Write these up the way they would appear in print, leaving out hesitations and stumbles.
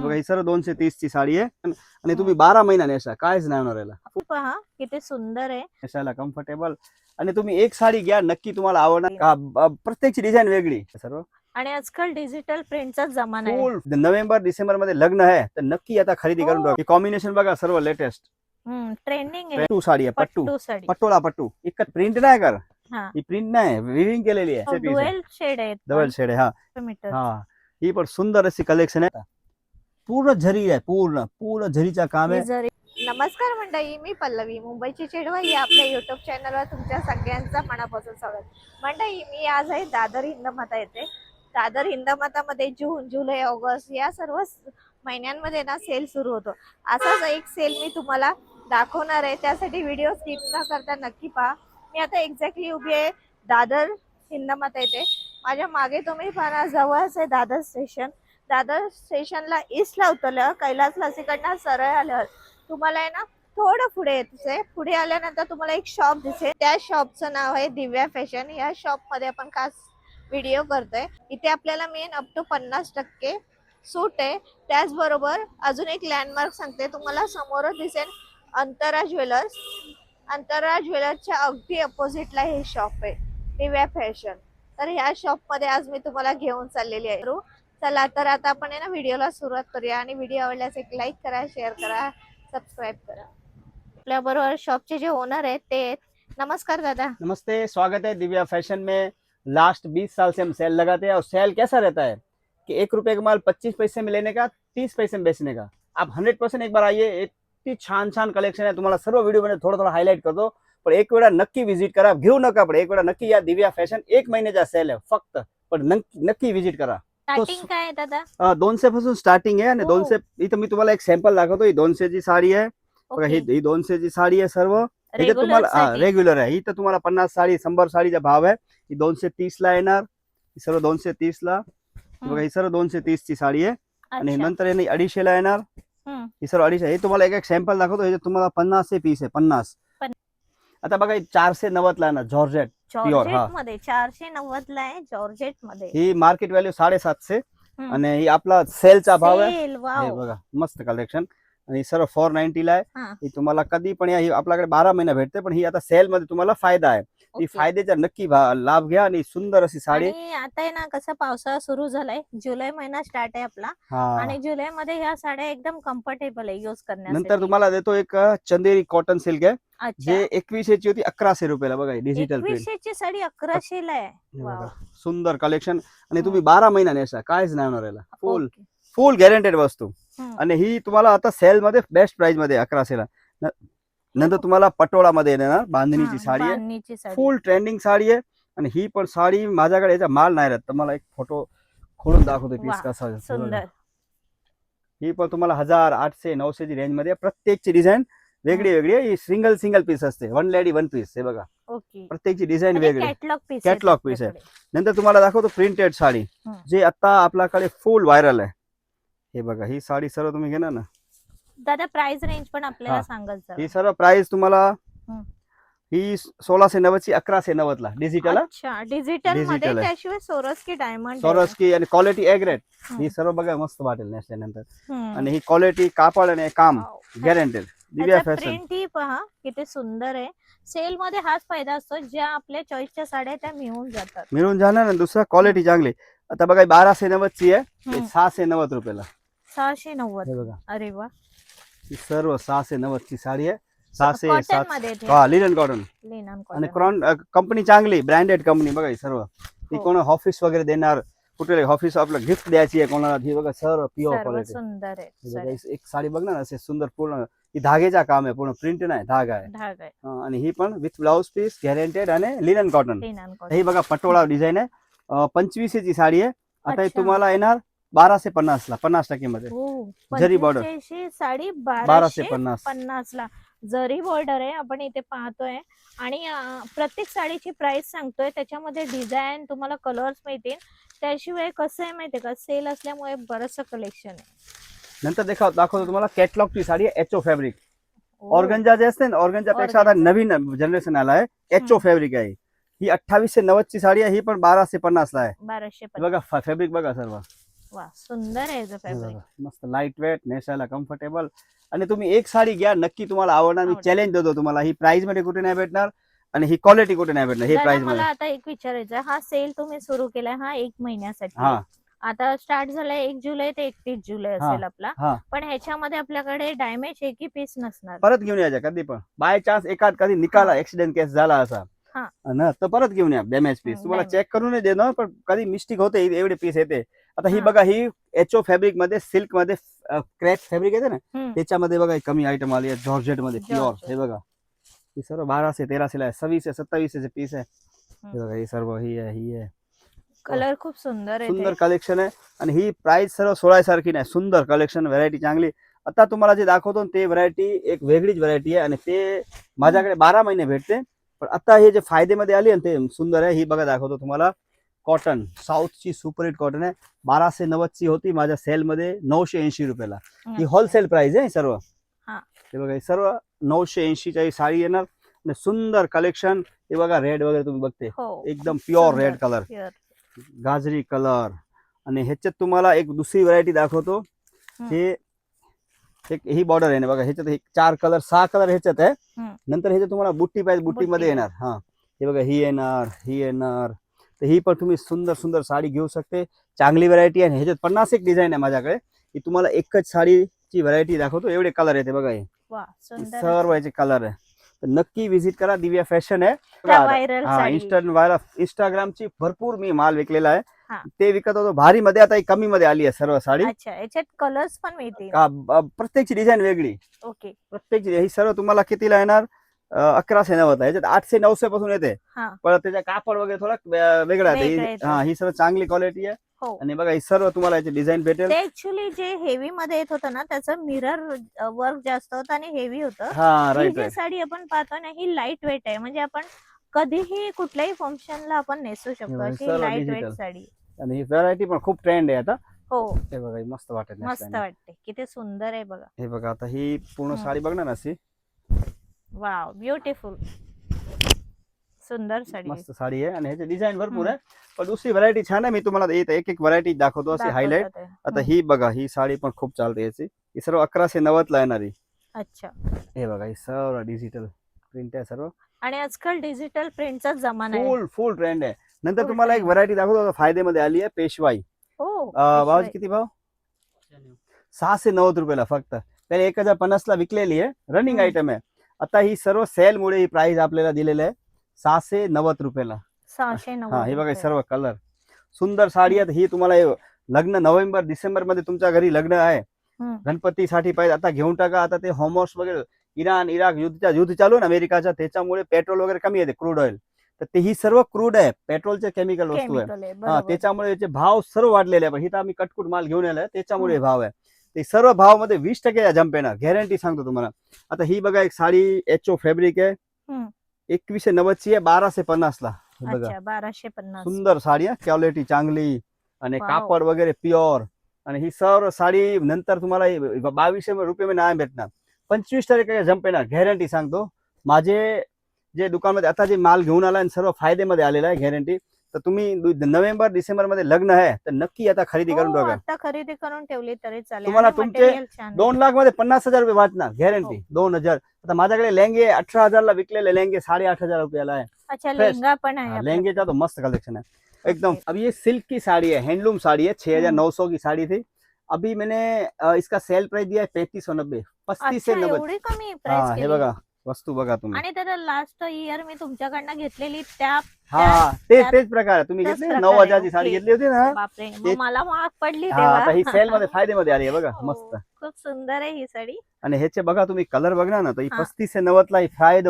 बघा ही सर्व 230 ची साडी आहे आणि तुम्ही 12 महिना नेसा काहीच नाही होणार याला. पहा किती सुंदर आहे. नेसायला कम्फर्टेबल आणि तुम्ही एक साडी घ्या नक्की तुम्हाला आवडणार का. प्रत्येकची डिझाईन वेगळी सर्व. आणि आजकाल डिजिटल प्रिंटचा जमाना आहे. फुल नोव्हेंबर डिसेंबर मध्ये लग्न आहे तर नक्की आता खरेदी करून टाका. कॉम्बिनेशन बघा सर्व लेटेस्ट. ट्रेंडिंग आहे. पट्टू साडी आहे पट्टू. पट्टू साडी. पटोळा पट्टू इतकं प्रिंट नाही कर. हा. ही प्रिंट नाही विविंग केलेली आहे. डुएल शेड आहे. डबल शेड आहे. हा मीटर. हा ही पण सुंदर अशी कलेक्शन आहे. पूर्ण झरी आहे. पूर्ण झरीचा काम आहे. नमस्कार मंडळी, मी पल्लवी मुंबईची चिडवा या आपल्या युट्यूब चॅनलवर तुमच्या सगळ्यांचं मनापासून स्वागत. मंडळी मी आज आहे दादर हिंदमाता येथे. दादर हिंदमातामध्ये जून जुलै ऑगस्ट या सर्व महिन्यांमध्ये ना सेल सुरू होतो. असाच एक सेल मी तुम्हाला दाखवणार आहे, त्यासाठी व्हिडिओ स्किप न करता नक्की पहा. मी आता एक्झॅक्टली उभी आहे दादर हिंदमाता येथे. माझ्या मागे तुम्ही पाहणार जवळच आहे दादर स्टेशन. दादर स्टेशनला ईस्टला उतरल्यावर कैलास लसीकडनं सरळ आल्यावर तुम्हाला आहे ना थोडं पुढे यायचंय. पुढे आल्यानंतर तुम्हाला एक शॉप दिसेल. त्या शॉपचं नाव आहे दिव्या फॅशन. या शॉप मध्ये आपण खास व्हिडिओ करतोय. इथे आपल्याला मेन अप टू 50% सूट आहे. त्याचबरोबर अजून एक लँडमार्क सांगते तुम्हाला, समोरच दिसेल अंतरा ज्वेलर्स. अंतरा ज्वेलर्सच्या अगदी अपोजिटला हे शॉप आहे दिव्या फॅशन. तर ह्या शॉप मध्ये आज मी तुम्हाला घेऊन चाललेली आहे. चला तर आता आपण आहे ना व्हिडिओला सुरुवात करूया. आणि व्हिडिओ आवडल्यास एक लाईक करा, शेअर करा, सबस्क्राइब करा. आपल्या बरोबर शॉपचे जे ओनर आहेत ते. नमस्कार दादा. नमस्ते, स्वागत है दिव्या फैशन में। लास्ट 20 साल से हम सेल लगाते हैं और सेल कैसा रहता है कि 1 रुपए का माल 25 पैसे में लेने का, 30 पैसे में बेचने का। आप 100% एक बार आइए. इतनी छान कलेक्शन आहे. तुम्हाला सर्व व्हिडिओ मध्ये थोडं हायलाइट करतो, पण एक वेळा नक्की विजिट करा. घेऊ नका पण एक वेळा नक्की या. दिव्या फॅशन 1 महिन्याचा सेल आहे फक्त, पण नक्की विजिट करा. स्टार्टिंग काय आहे दादा? 200 पासून स्टार्टिंग आहे. आणि 200 इथं मी तुम्हाला एक सॅम्पल दाखवतो. ही 200 ची साडी आहे बघा. ही 200 ची साडी आहे सर्व. इथे तुम्हाला रेग्युलर आहे. इथं तुम्हाला 50 साडी 100 साडीचा भाव आहे. ही 230 ला येणार. ही सर्व 230 ला बघा. ही सर्व 230 ची साडी आहे. आणि नंतर येणार 250 ला येणार. ही सर्व 250. हे तुम्हाला एक सॅम्पल दाखवतो. हे तुम्हाला 50 पीस आहे 50. आता बघा 490 ला येणार जॉर्जेट प्युअर. हा मध्ये 490 ला आहे जॉर्जेट मध्ये. ही मार्केट व्हॅल्यू 750 आणि ही आपला सेलचा भाव आहे. हे बघा मस्त कलेक्शन. आणि सर्व 490 ला आहे. ही तुम्हाला कधी पण या. ही आपल्याकडे 12 महिना भेटते, पण ही आता सेल मध्ये तुम्हाला फायदा आहे. ही फायद्याचा नक्की लाभ घ्या. आणि सुंदर अशी साडी. आता आहे ना कसं पावसाळा सुरू झालाय, जुलै महिना स्टार्ट आहे आपला. आणि जुलै मध्ये ह्या साड्या एकदम कम्फर्टेबल आहे यूज करण्यासाठी. नंतर तुम्हाला देतो एक चंदेरी कॉटन सिल्क आहे जे 2100 ची होती 1100 रुपयाला. बघा डिजिटल प्रिंट. 2100 ची साडी 1100 ला आहे. सुंदर कलेक्शन. आणि तुम्ही 12 महिना नेसा काहीच नाही होणार याला. फुल गॅरंटेड वस्तू. आणि ही तुम्हाला आता सेल मध्ये बेस्ट प्राइस मध्ये 1100 ला. नंतर तुम्हाला पटोळा मध्ये येणार बांधणीची साडी आहे. फुल ट्रेंडिंग साडी आहे. आणि ही पण साडी माझ्याकडे याचा माल नाही राहत. तुम्हाला एक फोटो खोलून दाखवतो पीस कसा सुंदर. ही पण तुम्हाला 1000 800 900 ची रेंज मध्ये. प्रत्येकची डिझाईन वेगळी आहे. ही सिंगल पीस असते. 1 लेडी 1 पीस. हे बघा प्रत्येकची डिझाईन वेगळी. कॅटलॉग पीस आहे. नंतर तुम्हाला दाखवतो प्रिंटेड साडी जे आता आपल्याकडे फुल व्हायरल आहे. हे बघा ही साडी सर्व तुम्ही घेणार ना दादा. प्राइस रेंज पण आपल्याला सांगत. ही सर्व प्राइस तुम्हाला ही 1690 ची 1190 ला डिजिटल. डिजिटल मध्ये. त्याशिवाय सोरोस्की डायमंड, सोरोस्की आणि क्वालिटी ए ग्रेड. ही सर्व बघा मस्त वाटेल नेसल्यानंतर. आणि ही क्वालिटी कापड आणि काम गॅरंटेड. दिव्या फॅशन. प्रिंट ही पहा किती सुंदर आहे. सेल मध्ये हाच फायदा असतो, ज्या आपल्या चॉईसच्या साड्या त्या मिळून जाणार ना. दुसरा क्वालिटी चांगली. आता बघा 1290 ची आहे. 690 रुपयाला. 690. बघा अरे वा. ही सर्व 690 ची साडी आहे. 600 लिनन कॉटन. आणि कंपनी चांगली ब्रँडेड कंपनी. बघा ही सर्व. ही कोण ऑफिस वगैरे देणार, कुठे ऑफिस आपलं गिफ्ट द्यायची आहे कोणाला. ही बघा सर्व प्युअर क्वालिटी. सुंदर आहे. एक साडी बघ ना असे सुंदर. पूर्ण ही धागेचा काम आहे. पूर्ण प्रिंट नाही धागा आहे. आणि ही पण विथ ब्लाउज पीस गॅरंटेड आणि लिनन कॉटन. ही बघा पटोळा डिझाईन आहे. 2500 ची साडी आहे. आता ही तुम्हाला येणार 1250 ला 50% मध्ये. जरी बॉर्डर साडी 1250 ला जरी बॉर्डर आहे. आपण इथे पाहतोय. आणि प्रत्येक साडीची प्राइस सांगतोय. त्याच्यामध्ये डिझाईन तुम्हाला कलर्स मिळतील. त्याशिवाय कसं आहे माहितीये का, सेल असल्यामुळे बरंचसं कलेक्शन आहे. नंतर दाखवतो तुम्हाला कॅटलॉग ची साडी आहे. HO fabric. ऑर्गंजा जे असते ना, ऑर्गंजा पेक्षा आता नवीन जनरेशन आला आहे. एचओ फॅब्रिक आहे. ही 2890 ची साडी आहे. ही पण 1250 ला आहे. 1250. बघा फॅब्रिक बघा सर्व. वा सुंदर आहे याचं हे फॅब्रिक. बघा, मस्त लाईट वेट, नेसायला कम्फर्टेबल. आणि तुम्ही एक साडी घ्या, नक्की तुम्हाला आवडणार. मी आवडेल. चॅलेंज देतो तुम्हाला, ही प्राइस मध्ये कुठे नाही भेटणार आणि ही क्वालिटी कुठे नाही भेटणार हे दादा प्राइस मला मध्ये. आता एक विचारायचं आहे, हा सेल तुम्ही सुरू केलाय हा 1 महिन्यासाठी हा आहे. आता स्टार्ट झालाय 1 जुलै ते 31 जुलै हा असेल आपला. हा पण ह्याच्यामध्ये आपल्याकडे डॅमेज एकही पीस नसणार. परत घेऊन यायच्या कधी पण. बाय चान्स एखाद कधी निकाला ऍक्सिडेंट केस झाला असा हा. ना, तर परत घेऊन या डॅमेज पीस. तुम्हाला damage. चेक करून देणं, पण कधी मिस्टेक होते एवढे पीस येते. आता ही हा. बघा, ही एचओ फॅब्रिक मध्ये, सिल्क मध्ये, क्रॅप फॅब्रिक येते ना, हम्म. त्याच्यामध्ये बघा ही कमी आयटम आली आहे जॉर्जेट मध्ये प्युअर. Georgette. हे बघा, ही सर्व 1200 1300 आहे, 2600 2700 पीस आहे. हे बघा, ही सर्व ही आहे. कलर खूप सुंदर आहे सुंदर ते. कलेक्शन आहे. आणि ही प्राइस सर्व 16 सारखी नाही, सुंदर कलेक्शन, व्हरायटी चांगली. आता तुम्हाला जे दाखवतो ना, ते व्हरायटी एक वेगळीच व्हरायटी आहे आणि ते माझ्याकडे 12 महिने भेटते. पण आता हे जे फायदेमध्ये आली आहे ते सुंदर आहे. ही बघा दाखवतो तुम्हाला, कॉटन, साऊथची सुपरहिट कॉटन आहे. 1290 ची होती माझ्या सेलमध्ये 980 रुपयाला. ही अच्छा. होलसेल प्राइस आहे सर्व. हा. हे बघा, ही सर्व 980 ची साडी येणार आणि सुंदर कलेक्शन. हे बघा, रेड वगैरे तुम्ही बघते, हो एकदम खूप प्युअर सुंदर, रेड कलर, pure. गाजरी कलर. आणि ह्याच्यात तुम्हाला एक दुसरी व्हरायटी दाखवतो. हम्म. हे ही बॉर्डर आहे ना बघा, ह्याच्यात 4 कलर 6 कलर ह्याच्यात आहे. हम्म. नंतर ह्याच्यात तुम्हाला बुट्टी पाहिजे, बुट्टी मध्ये बुट्टी येणार. हा, हे बघा, ही येणार, ही येणार. तर ही पण तुम्ही सुंदर सुंदर साडी घेऊ शकते. चांगली व्हरायटी आहे. ह्याच्यात 50 एक डिझाईन आहे माझ्याकडे. ही तुम्हाला एकच साडीची व्हरायटी दाखवतो. एवढे कलर येते बघा, हे वा सुंदर सर्व याचे कलर आहे. तर नक्की विजिट करा. दिव्या फॅशन आहे. व्हायरल हा, साडी. इंस्टाग्रामची भरपूर मी माल विकलेला आहे. हा. ते विकत होतो भारी मध्ये, आता ही कमी मध्ये आली आहे सर्व साडी. अच्छा, याच्यात कलर्स पण मिळतील. प्रत्येकची डिझाईन वेगळी. ओके. प्रत्येकची ही सर्व तुम्हाला कितीला येणार? 1190. ह्याच्यात 800 900 पासून येते. हा. पण त्याच्या कापड वगैरे थोडा वेगळा आहे. वेगळं येतं. हा, ही सर्व चांगली क्वालिटी आहे. हो. आणि बघा, ही सर्व तुम्हाला याची डिझाईन भेटेल. ते ऍक्च्युली जे हेवी मध्ये येत होतं ना, त्याचं मिरर वर्क जास्त होतं आणि हेवी होतं. हा, ही राईट जी राईट. साडी आपण पाहतो ना, ही लाईट वेट आहे. म्हणजे आपण कधीही कुठल्याही फंक्शनला आपण नेसू शकतो, हे अशी सर्व लाईट वेट digital. साडी. आणि ही व्हरायटी पण खूप ट्रेंड आहे आता. हो, हे बघा, ही मस्त वाटत मस्त नेसताना. वाटते, किती सुंदर आहे बघा. हे बघा, आता ही पूर्ण हम्म. साडी बघणार ना अशी वाव, ब्युटिफुल, सुंदर साडी आहे. मस्त साडी आहे. आणि ह्याचे डिझाईन भरपूर हम्म. आहे. पण दुसरी व्हरायटी छान आहे. मी तुम्हाला एक एक व्हरायटी दाखवतो अशी हायलाइट. दाखवतात आहे. आता हम्म. ही बघा, ही साडी पण खूप चालते याची. ही सर्व 1190 ला येणारी. अच्छा. हे बघा, ही सर्व डिजिटल प्रिंट आहे सर्व. आणि आजकाल डिजिटल प्रिंटचा जमाना आहे. फुल ट्रेंड आहे. नंतर Full तुम्हाला एक trend. व्हरायटी दाखवतो, फायदेमध्ये आली आहे, पेशवाई. हो, भावाची पेशवाई. किती भाव? 690 रुपयाला फक्त. त्याला 1050 ला विकलेली आहे. रनिंग हम्म. आयटम आहे. आता ही सर्व सेलमुळे ही प्राइस आपल्याला दिलेली आहे 690 रुपयाला. 690 हा, हे बघा, हे रुपये. सर्व कलर सुंदर साडी आहे. ही तुम्हाला लग्न नोव्हेंबर डिसेंबर मध्ये तुमच्या घरी लग्न आहे, हम्म. गणपतीसाठी पाहिजे, आता घेऊन टाका. आता ते होमवर्स वगैरे, इराण इराक युद्ध चालू आहे ना अमेरिकाच्या, त्याच्यामुळे पेट्रोल वगैरे कमी येते, क्रूड ऑइल. तर ते ही सर्व क्रूड आहे, पेट्रोलचे केमिकल वस्तू आहे. केमिकल आहे, हा, बरोबर. त्याच्यामुळे याचे भाव सर्व वाढलेले आहे. पण इथं आम्ही कटकुट माल घेऊन आलाय, त्याच्यामुळे हे हम्म. भाव आहे. ते सर्व भाव मध्ये 20% जंप येणार, गॅरंटी सांगतो तुम्हाला. आता ही बघा, एक साडी एचओ फॅब्रिक आहे, हम्म. 2190 ची आहे, 1250 ला. हे बघा, अच्छा, 1250. सुंदर साडी आहे, क्वालिटी चांगली आणि वाव. कापड वगैरे प्युअर. आणि ही सर्व साडी नंतर तुम्हाला 2200 रुपये मध्ये नाही भेटणार, 25% जंप येणार, गॅरंटी सांगतो. माझे जे दुकानमध्ये आता जे माल घेऊन आला आणि सर्व फायदेमध्ये आलेला आहे, गॅरंटी. तर तुम्ही नोव्हेंबर डिसेंबर मध्ये लग्न आहे तर नक्की आता खरेदी करून हो, बघा. आता खरेदी करून ठेवली तरी चालेल. तुम्हाला आणि तुमचे material छान आहे. 2 लाख मध्ये 50,000 रुपये वाचणार, गॅरंटी. हो. 2000. आता माझ्याकडे लेंगे 18,000 ला विकलेले लेंगे 8,500 रुपयाला आहे. अच्छा, fresh. लेहंगा पण आहे हाँ, आपल्याकडे. लहंगे का तो मस्त कलेक्शन है एकदम. Okay. अब ये सिल्क की साड़ी है, हैंडलूम साड़ी है, 6,900 की साड़ी थी. अभी मैंने इसका सेल प्राइस दिया है 3590, 35 से अच्छा, 90. एवढी कमी हाँ, प्राइस हे केली. बघा, वस्तू बघा तुम्ही. आणि त्याला लास्ट इयर मी तुमच्याकडनं घेतलेली त्या हा, तेच प्रकार आहे. तुम्ही त्याच घेतली प्रकारे, 9,000 ची साडी okay. घेतली होती ना. बापरे, मग ते- मला महाग पडली हा, आता ही तेव्हा. सेल मध्ये फायदेमध्ये आली आहे बघा, हो, मस्त. खूप सुंदर आहे ही साडी. आणि ह्याचे बघा तुम्ही कलर बघणार ना, तर ही हा. 35 से 90 ला ही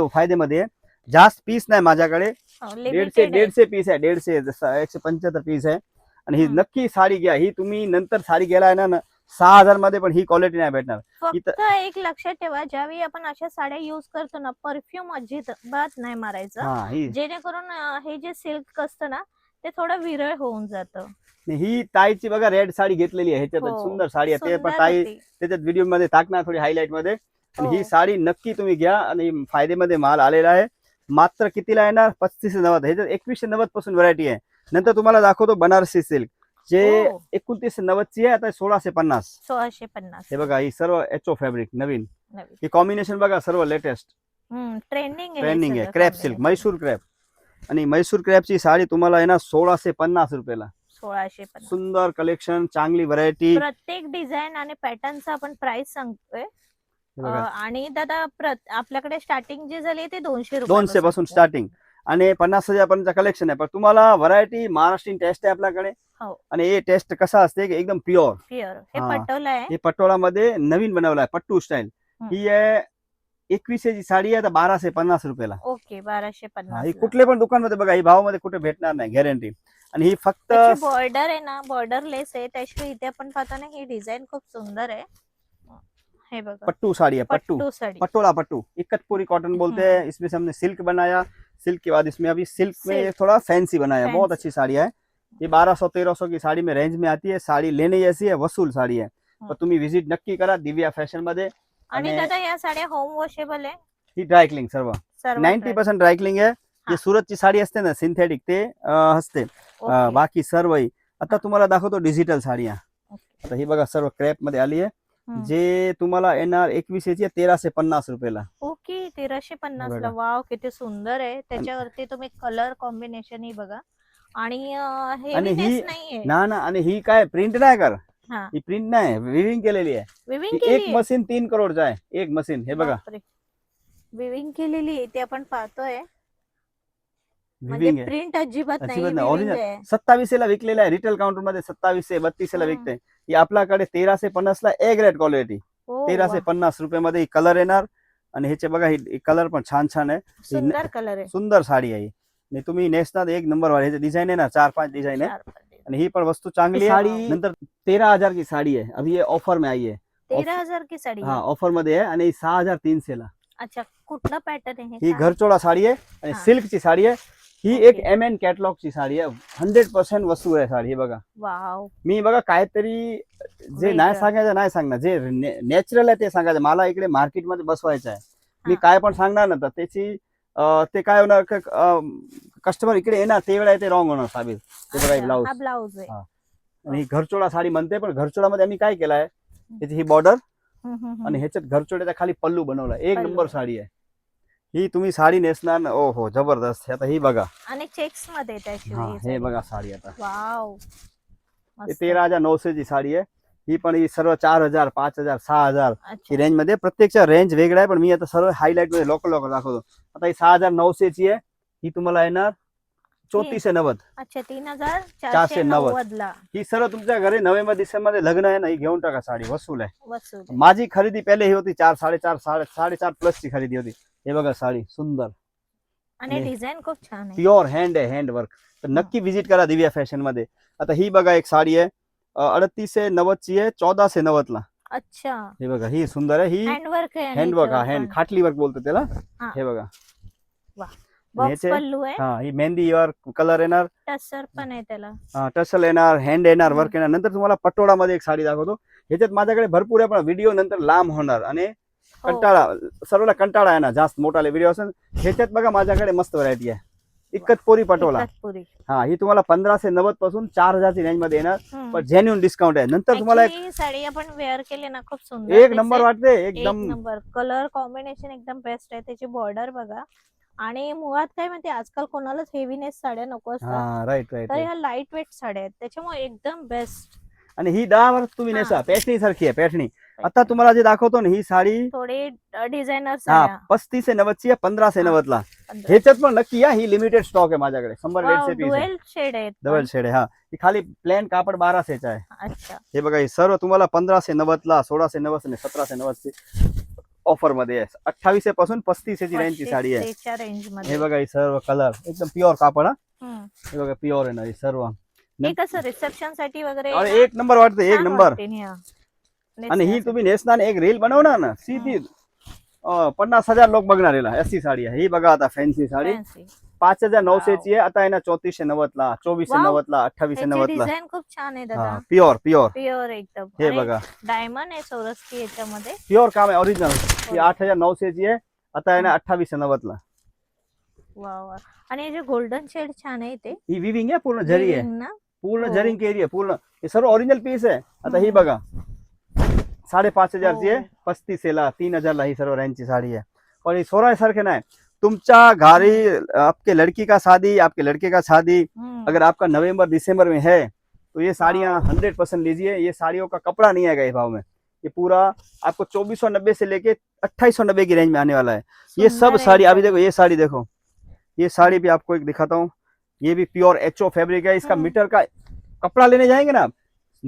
फायदेमध्ये आहे. जास्त पीस नाही माझ्याकडे, हो, 150 limited आहे. 150 पीस आहे, 150 175 पीस आहे. आणि ही हम्म. नक्की साडी घ्या. ही तुम्ही नंतर साडी घ्यायला ना 6,000 मध्ये पण ही क्वालिटी नाही भेटणार. फक्त एक लक्षात ठेवा, ज्यावेळी आपण अशा साड्या युज करतो ना, परफ्यूम अजिबात नाही मारायचं, हा, ही जेणेकरून हे जे सिल्क असतं ना, ते थोडं विरळ होऊन जातं. ही ताईची बघा रेड साडी घेतलेली आहे, ह्याच्यात हो, सुंदर साडी आहे. ते पण सुंदर ताई होती. त्याच्यात व्हिडिओ मध्ये टाकणार थोडी हायलाइट मध्ये. आणि हो. ही साडी नक्की तुम्ही घ्या. आणि फायदेमध्ये माल आलेला आहे. मात्र कितीला येणार? 3590. ह्याच्यात 2190 पासून व्हरायटी आहे. नंतर तुम्हाला दाखवतो बनारसी सिल्क, जे हो. 2990 ची आहे, आता 1650. 1650 हे बघा ही सर्व एचओ फॅब्रिक नवीन. नवीन. ही कॉम्बिनेशन बघा सर्व लेटेस्ट ट्रेंडिंग आहे, ट्रेंडिंग आहे. Crepe silk, Mysore crepe. आणि म्हैसूर क्रॅपची साडी तुम्हाला आहे ना 1650 रुपयाला. 1650. सुंदर कलेक्शन, चांगली व्हरायटी. प्रत्येक डिझाईन आणि पॅटर्नचा आपण प्राइस सांगतोय. आणि दादा आपल्याकडे स्टार्टिंग जे झाली ते 200 200 पासून स्टार्टिंग आणि 50,000 पर्यंत कलेक्शन आहे. पण तुम्हाला व्हरायटी महाराष्ट्रीयन टेस्ट आहे आपल्याकडे. हो. आणि हे टेस्ट कसा असते की एकदम प्युअर. हे हा. पटोला आहे. हे पटोळा मध्ये नवीन बनवला आहे पट्टू स्टाईल. ही आहे 2100 ची साडी आहे, आता 1250 रुपयाला. ओके, 1250. ही कुठले पण दुकानमध्ये बघा, ही भावामध्ये कुठे भेटणार नाही, गॅरंटी. आणि ही फक्त बॉर्डर आहे ना, बॉर्डर लेस आहे. त्याशिवाय इथे आपण पाहतो ना, ही डिझाईन खूप सुंदर आहे. हे बघा, पट्टू साड़ी है, पट्टू साड़ी, पटोला पट्टू, इकतपुरी कॉटन बोलते हैं। इसमें से हमने सिल्क बनाया, सिल्क के बाद इसमें अभी सिल्क में एक थोड़ा फैंसी बनाया। बहुत अच्छी साड़ी है ये, 1200-1300 की साड़ी में रेंज में आती है। साड़ी लेने जैसी है, वसूल साड़ी है। तर तुम्ही विजिट नक्की करा दिव्या फॅशन मध्ये। आणि दादा या साड्या होम वॉशेबल आहे, ही ड्राय क्लीन सर्व 90% ड्राय क्लीन आहे। जे सूरतची साडी असते ना सिंथेटिक, ते असते। बाकी सर्व ही आता तुम्हाला दाखवतो डिजिटल साड्या। आता ही बघा सर्व क्रॅप मध्ये आली आहे, जे तुम्हाला येणार 2100 ची 1350 रुपयाला। ओके, 1350 ला। वाव, किती सुंदर आहे। त्याच्यावरती तुम्ही कलर कॉम्बिनेशन ही बघा। आणि हेवीनेस नाहीये ना ना, आणि ही काय प्रिंट नाही कर, हा, ही प्रिंट नाही, विविंग केलेली आहे। विविंग एक मशीन 3 करोडचा आहे, एक मशीन। हे बघा विविंग केलेली आहे, ते आपण पाहतोय। म्हणजे विविंग आहे, प्रिंट अजिबात नाही, अजिबात नाही, विविंग ओरिजिनल। आहे। 2700 ला विकलेला आहे, रिटेल काउंटर मध्ये 2700-3200 ला विकते। ही आपल्याकडे 1350 ला ए ग्रेड क्वालिटी, 1350 रुपयामध्ये कलर येणार। आणि ह्याचे बघा, ही कलर पण छान छान आहे, सुंदर कलर आहे, सुंदर साडी आहे। आणि तुम्ही नेसणार एक नंबर वाले, डिजाइन है ना 4-5 डिजाइन है। आणि ही पण वस्तू चांगली आहे। साडी नंतर 13,000 की साड़ी है, अभी ये ऑफर में आई है। 13,000 की साडी हाँ, ऑफर मध्ये आहे। आणि 6300 ला। अच्छा, कुठला पॅटर्न आहे ही घरचोळा साडी आहे आणि सिल्क ची साडी आहे। ही एक MN कॅटलॉग ची साडी आहे, 100% वस्तू आहे साडी। हे बघा, वाव, मी बघा काहीतरी जे नाही सांगायचं नाही सांगणार, जे नॅचरल आहे ते सांगायचं। मला इकडे मार्केट मध्ये बसवायचं आहे, मी काय पण सांगणार ना तर त्याची ते काय होणार, कस्टमर इकडे येणार ते वेळा ते रॉंग होणार साबित। ते बघा ब्लाउज आहे। आणि घरचोळा साडी म्हणते, पण घरचोळा मध्ये आम्ही काय केलाय, त्याची ही बॉर्डर आणि ह्याच्यात घरचोळ्याच्या खाली पल्लू बनवला। एक नंबर साडी आहे ही, तुम्ही साडी नेसणार ना, ओ हो जबरदस्त। आता ही बघा, आणि चेक्स मध्ये त्याशिवाय हे बघा साडी आता, वाव, 13,900 ची साडी आहे ही। पण ही सर्व 4000, 5000, 6000 ही रेंज मध्ये, प्रत्येकच्या रेंज वेगळा आहे। पण मी आता सर्व हायलाइट मध्ये लोकल दाखवतो। आता ही 6900 ची आहे, ही तुम्हाला येणार 3490। अच्छा, 3490 ला। ही सर्व तुमच्या घरी नोव्हेंबर डिसेंबर लग्न आहे ना, ही घेऊन टाका साडी, वसूल आहे। वसूल। माझी माझी खरेदी पहिले ही होती 4, 4.5, 4.5 प्लस ची खरेदी होती। हे बघा साडी सुंदर, आणि डिझाइन खूप छान आहे, प्युअर हँड आहे, हँड वर्क। तर नक्की विजिट करा दिव्या फॅशन मध्ये। आता ही बघा एक साडी आहे, 3890 ची आहे, 1490 ला। अच्छा, हे बघा, ही सुंदर आहे, ही हँडवर्क आहे, हँडवर्क, हा हँड खाटली वर्क बोलतो त्याला। हे बघा, बॉक्स पल्लू आहे, हा, ही मेहंदी वर्क कलर येणार, टसर पण आहे त्याला, टसल येणार, हँड येणार, वर्क येणार। नंतर तुम्हाला पटोळा मध्ये एक साडी दाखवतो। ह्याच्यात माझ्याकडे भरपूर आहे, पण व्हिडिओ नंतर लांब होणार आणि कंटाळा, सर्वला कंटाळा आहे ना जास्त मोठाले व्हिडिओ असेल। ह्याच्यात बघा माझ्याकडे मस्त व्हरायटी आहे, इकतपुरी पटोला। हा, ही तुम्हाला 1590 पासून 4000 ची रेंज मध्ये येणार, पण जेन्युइन डिस्काउंट आहे। नंतर तुम्हाला ही साडी आपण वेअर केली ना, खूप सुंदर, एक नंबर वाटते, एकदम नंबर। कलर कॉम्बिनेशन एकदम बेस्ट आहे, त्याची बॉर्डर बघा। आणि मुळात काय माहिती, आजकाल कोणालाच हेवीनेस साड्या नको असतात, राईट, तर ह्या लाईट वेट साड्या आहेत, त्याच्यामुळे एकदम बेस्ट। आणि ही 10 वर्ष तुम्ही नेसा, पॅटनी सारखी आहे, पॅटनी। आता तुम्हाला जे दाखवतो ना, ही साडी थोडी डिझायनर 3590 ची आहे, 1590 ला। ह्याच्यात पण नक्की या, ही लिमिटेड स्टॉक आहे माझ्याकडे, 100-150 पीस आहे, डुएल शेड आहे, डबल शेड आहे। हा, ही खाली प्लेन कापड 1200 चा आहे। अच्छा, हे बघा, हे सर्व तुम्हाला 1590 ला, 1690 आणि 1790 ची ऑफर मध्ये आहे। 2800 पासून 3500 ची रेंज ची साडी आहे। हे बघा, हे सर्व कलर एकदम प्युअर कापड, हे बघा प्युअर आहे ना हे सर्व। कसं रिसेप्शन साठी वगैरे एक नंबर वाटते, एक नंबर। आणि ही तुम्ही नेसणार, एक रील बनवणार ना, सीधी 50,000 लोक बघणार याला, अशी साडी आहे ही। बघा आता फॅन्सी साडी 5900 ची आहे, आता आहे ना 3490 ला, 2490 ला, 2890 ला। डिझाइन खूप छान आहे दादा, प्युअर प्युअर प्युअर एकदम। हे बघा, डायमंड आहे सोरस्की याच्यामध्ये, प्युअर काम आहे, ओरिजिनल। ही 8900 ची आहे, आता आहे ना 2890 ला। वा वा, आणि हे जे गोल्डन शेड छान आहे, ते ही विविंग आहे, पूर्ण जरी आहे, पूर्ण हो. जरिंग केली आहे पूर्ण. हे सर्व ओरिजिनल पीस आहे. आता ही हम्म. बघा 5,500ची आहे, हो. 35ला 3,000ला ही सर्व रेंजची साडी आहे. पण ही सोरासारखे नाही. तुमच्या घरी आपके लड़की का शादी, आपके लड़के का शादी, हम्म. अगर आपका नवंबर दिसंबर में है तो ये साड़ियाँ वाव. 100% लीजिए. ये साड़ियों का कपड़ा नहीं आएगा इस भाव में. ये पूरा आपको 2490 से लेके 2890 की रेंज में आने वाला है. ये सब सुंदर है साड़ी अभी एकदम. देखो, ये साड़ी देखो, ये साड़ी भी आपको एक दिखाता हूँ. ये भी प्योर एचओ फैब्रिक है. इसका हम्म. मीटर का कपड़ा लेने जाएंगे ना आप,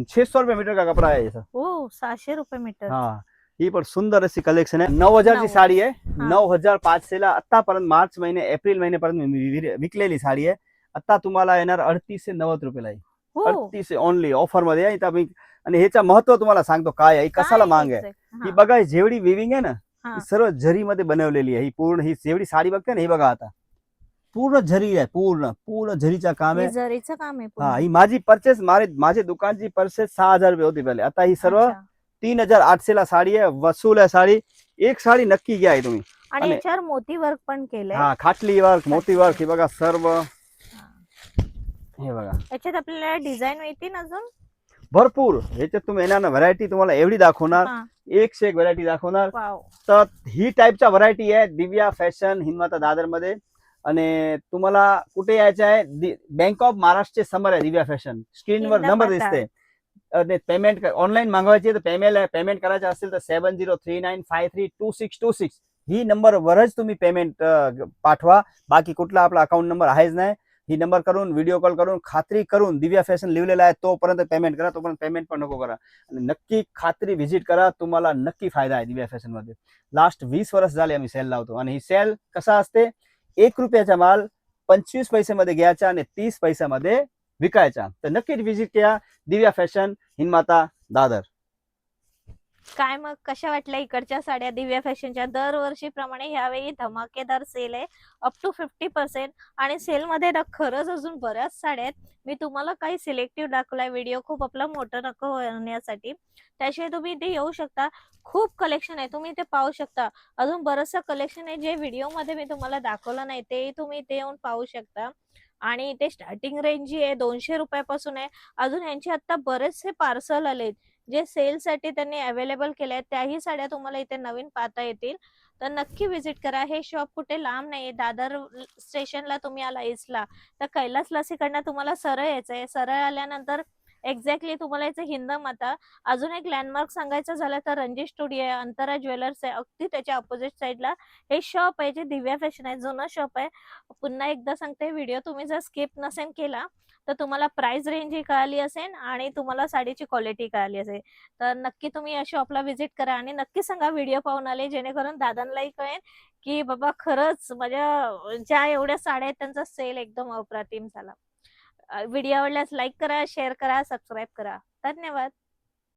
600 रुपये मीटर का कपड़ा है ये सब. हो 600 रुपये मीटर. हा, ही पण सुंदर अशी कलेक्शन आहे. 9,000ची साडी आहे. 9,500ला आतापर्यंत मार्च महिने एप्रिल महिन्यापर्यंत विकलेली साडी आहे. आता तुम्हाला येणार 38 से 90 रुपयाला आहे. हो 38 ओनली ऑफर मध्ये आहे. इथं आम्ही आणि ह्याचं महत्व तुम्हाला सांगतो काय आहे, कशाला काय मांग आहे. exact? ही हा. बघा, जेवढी विविंग आहे ना, हा. ही सर्व झरीमध्ये बनवलेली आहे. ही पूर्ण ही जेवढी साडी बघते ना, ही बघा आता पूर्ण झरी आहे. पूर्ण पूर्ण झरीचं काम हे आहे. जरीचं काम आहे हा, ही पूर्ण. माझी परचेस माझे दुकानची परचेस 6,000 रुपये होती पहिले. आता ही सर्व अच्छा. 3,800ला साडी आहे. वसूल आहे साडी. एक साडी नक्की घ्या आहे तुम्ही. आणि आणि- याच्यावर मोती वर्क पण केलंय. हा, खाटली वर्क, मोती वर्क, हे बघा सर्व. हा. हे बघा याच्यात आपल्याला डिझाईन मिळतील अजून. भरपूर. ह्याच्यात तुम्ही येणार ना, व्हरायटी तुम्हाला एवढी दाखवणार, हा. एक से एक व्हरायटी दाखवणार. वाव. तर ही टाईपच्या व्हरायटी आहे दिव्या फॅशन हिंदमाता दादर मध्ये. आणि तुम्हाला कुठे यायचं आहे, बँक ऑफ महाराष्ट्रचे समोर आहे दिव्या फॅशन. स्क्रीनवर नंबर हिंदमाता. दिसते. आणि पेमेंट ऑनलाईन मागवायची तर पेमेंट करायचं असेल तर 7039532626 ही नंबरवरच तुम्ही पेमेंट पाठवा. बाकी कुठला आपला अकाउंट नंबर आहेच नाही. ही नंबर करून व्हिडिओ कॉल करून खात्री करून दिव्या फॅशन लिहिलेला आहे तोपर्यंत पेमेंट करा. तोपर्यंत पेमेंट पण नको करा. आणि नक्की खात्री व्हिजिट करा. तुम्हाला नक्की फायदा आहे दिव्या फॅशन मध्ये. लास्ट 20 वर्ष झाले आम्ही सेल लावतो. आणि ही सेल कसा असते, 1 रुपयाचा माल 25 पैशामध्ये घ्यायचा आणि 30 पैशामध्ये विकायचा. तर नक्कीच व्हिजिट करा दिव्या फॅशन हिंदमाता दादर. काय मग कशा वाटल्या इकडच्या साड्या दिव्या फॅशनच्या? दरवर्षीप्रमाणे ह्यावेळी धमाकेदार सेल आहे, अप टू 50%. आणि सेलमध्ये ना खरंच अजून बऱ्याच साड्या आहेत. मी तुम्हाला काही सिलेक्टिव्ह दाखवलाय. व्हिडिओ खूप आपला मोठा नको होण्यासाठी. त्याशिवाय तुम्ही इथे येऊ शकता. खूप कलेक्शन आहे, तुम्ही इथे पाहू शकता. अजून बरंचसं कलेक्शन आहे जे व्हिडिओमध्ये मी तुम्हाला दाखवलं नाही, तेही तुम्ही इथे येऊन पाहू शकता. आणि इथे स्टार्टिंग रेंज जी आहे 200 रुपयापासून आहे. अजून यांचे आता बरेचसे पार्सल आलेत जे सेलसाठी त्यांनी अवेलेबल केले आहेत. त्याही साड्या तुम्हाला इथे नवीन पाहता येतील. तर नक्की व्हिजिट करा. हे शॉप कुठे लांब नाही. दादर स्टेशनला तुम्ही आला ईस्टला तर कैलास लसीकडनं तुम्हाला सरळ यायचं आहे. सरळ आल्यानंतर एक्झॅक्टली तुम्हाला याचं हिंदमाता. अजून एक लँडमार्क सांगायचं झालं तर रणजित स्टुडिओ आहे, अंतरा ज्वेलर्स आहे, अगदी त्याच्या अपोजिट साईडला हे शॉप आहे जे दिव्या फॅशन आहे. जुनं शॉप आहे. पुन्हा एकदा सांगते, व्हिडिओ तुम्ही जर स्किप नसेल केला तर तुम्हाला प्राइस रेंज ही कळाली असेल आणि तुम्हाला साडीची क्वालिटी कळाली असेल. तर नक्की तुम्ही या शॉपला व्हिजिट करा आणि नक्की सांगा व्हिडिओ पाहून आले, जेणेकरून दादांनाही कळेल की बाबा खरंच माझ्या ज्या एवढ्या साड्या आहेत त्यांचा सेल एकदम अप्रतिम झाला. व्हिडिओ आवडल्यास लाईक करा, शेअर करा, सबस्क्राईब करा. धन्यवाद.